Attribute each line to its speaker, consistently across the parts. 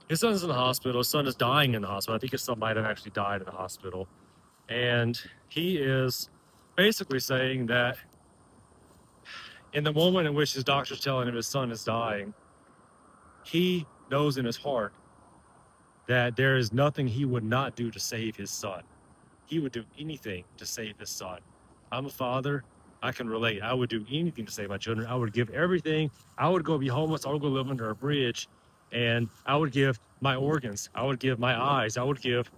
Speaker 1: his son's in the hospital. His son is dying in the hospital. I think his son might have actually died in the hospital. And he is basically saying that in the moment in which his doctor's telling him his son is dying, he knows in his heart that there is nothing he would not do to save his son. He would do anything to save his son. I'm a father. I can relate. I would do anything to save my children. I would give everything. I would go be homeless. I would go live under a bridge, and I would give my organs. I would give my eyes. I would give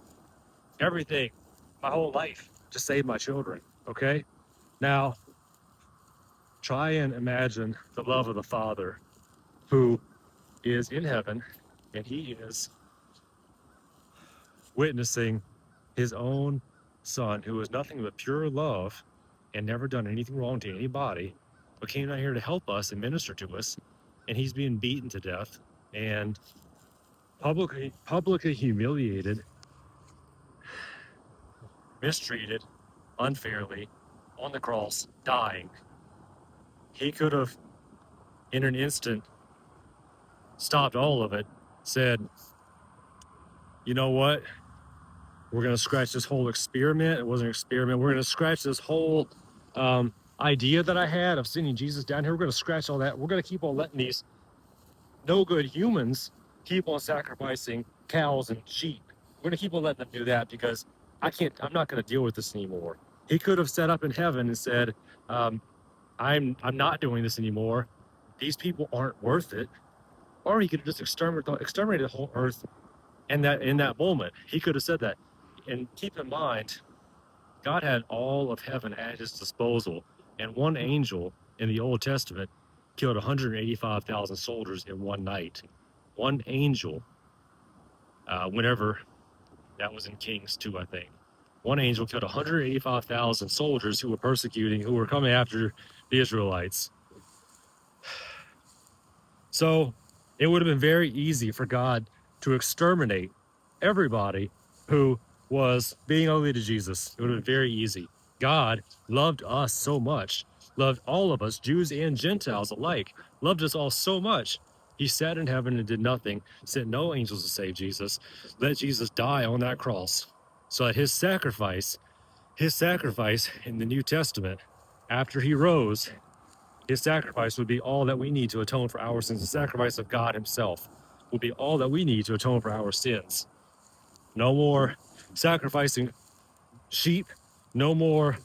Speaker 1: everything, my whole life, to save my children. Okay? Now, try and imagine the love of the Father who is in heaven, and he is witnessing his own son, who is nothing but pure love and never done anything wrong to anybody, but came down here to help us and minister to us. And he's being beaten to death and publicly humiliated, mistreated, unfairly, on the cross, dying. He could have, in an instant, stopped all of it, said, you know what? We're going to scratch this whole experiment. It wasn't an experiment. We're going to scratch this whole idea that I had of sending Jesus down here. We're going to scratch all that. We're going to keep on letting these no good humans keep on sacrificing cows and sheep. We're going to keep on letting them do that because I'm not going to deal with this anymore. He could have set up in heaven and said, I'm not doing this anymore. These people aren't worth it. Or he could have just exterminated the whole earth in that moment. He could have said that. And keep in mind, God had all of heaven at his disposal, and one angel in the Old Testament killed 185,000 soldiers in one night. One angel, whenever that was in Kings 2, I think. One angel killed 185,000 soldiers who were coming after the Israelites. So it would have been very easy for God to exterminate everybody who was being ugly to Jesus. It would have been very easy. God loved us so much, loved all of us, Jews and Gentiles alike, loved us all so much. He sat in heaven and did nothing, sent no angels to save Jesus, let Jesus die on that cross, so that his sacrifice in the New Testament, after he rose, his sacrifice would be all that we need to atone for our sins. The sacrifice of God himself will be all that we need to atone for our sins. No more sacrificing sheep, no more